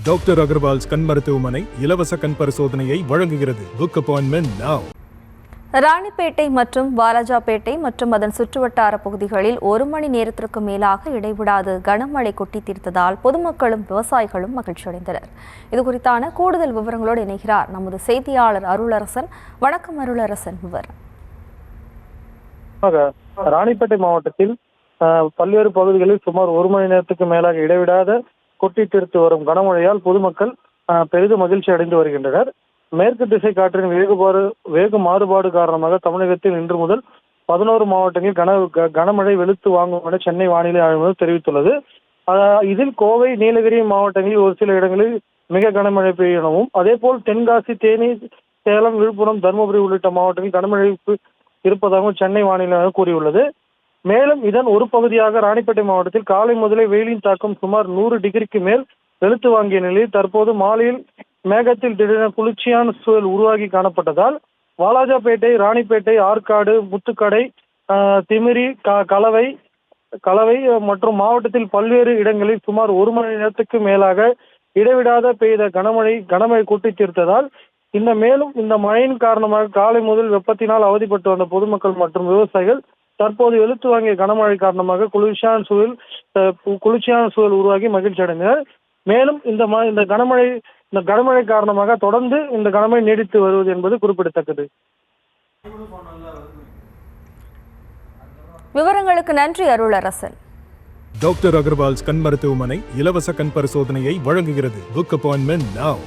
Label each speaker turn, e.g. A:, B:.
A: Doctor Agarwal's கண் மருத்துவமனை இலவச கண் பரிசோதனையை வழங்குகிறது. Book appointment now.
B: ராணிப்பேட்டை மற்றும் வாலாஜாபேட்டை மற்றும் அதன் சுற்றுவட்டார பகுதிகளில் 1 மணி நேரத்திற்கு மேலாக இடைவிடாது கனமழை கொட்டி தீர்த்ததால் பொதுமக்களும் விவசாயிகளும் மகிழ்ச்சியடைந்தனர். இதுகுறித்தான கூடுதல் விவரங்களோடு இணைகிறார் நமது செய்தியாளர் அருளரசன். வணக்கம் அருளரசன். விவரம்.
C: ராணிப்பேட்டை மாவட்டத்தில் பல்வேறு பகுதிகளில் சுமார் 1 மணி நேரத்துக்கு மேலாக இடைவிடாத கொட்டி தீர்த்து வரும் கனமழையால் பொதுமக்கள் பெரிதும் மகிழ்ச்சி அடைந்து வருகின்றனர். மேற்கு திசை காற்றின் வேக மாறுபாடு காரணமாக தமிழகத்தில் இன்று முதல் 11 மாவட்டங்களில் கனமழை வெளுத்து வாங்கும் என சென்னை வானிலை ஆய்வு மையம் தெரிவித்துள்ளது. இதில் கோவை, நீலகிரி மாவட்டங்களில் ஒரு சில இடங்களில் மிக கனமழை பெய்யும் எனவும், அதேபோல் தென்காசி, தேனி, சேலம், விழுப்புரம், தருமபுரி உள்ளிட்ட மாவட்டங்களில் கனமழை இருப்பதாகவும் சென்னை வானிலை ஆய்வு கூறியுள்ளது. மேலும் இதன் ஒரு பகுதியாக ராணிப்பேட்டை மாவட்டத்தில் காலை முதலே வெயிலின் தாக்கம் சுமார் 100 டிகிரிக்கு மேல் வெளுத்து வாங்கிய நிலையில் தற்போது மாலையில் மேகத்தில் திடீரென குளிர்ச்சியான சூழல் உருவாகி காணப்பட்டதால் வாலாஜாபேட்டை, ராணிப்பேட்டை, ஆற்காடு, முத்துக்கடை, திமிரி, கலவை மற்றும் மாவட்டத்தில் பல்வேறு இடங்களில் சுமார் 1 மணி நேரத்துக்கு மேலாக இடைவிடாத பெய்த கனமழை கொட்டி தீர்த்ததால் மேலும் இந்த மழையின் காரணமாக காலை முதல் வெப்பத்தினால் அவதிப்பட்டு வந்த பொதுமக்கள் மற்றும் விவசாயிகள் தற்போது வெளுத்து வாங்கிய கனமழை காரணமாக குளிர்ச்சியான சூழல் உருவாகி மகிழ்ச்சி அடைந்தனர். மேலும் இந்த கனமழை காரணமாக தொடர்ந்து இந்த கனமழை நீடித்து வருவது என்பது குறிப்பிடத்தக்கது.
B: விவரங்களுக்கு நன்றி அருளரசன்.
A: டாக்டர் அகர்வால்ஸ் கண் மருத்துவமனை இலவச கண் பரிசோதனையை வழங்குகிறது. Book appointment now.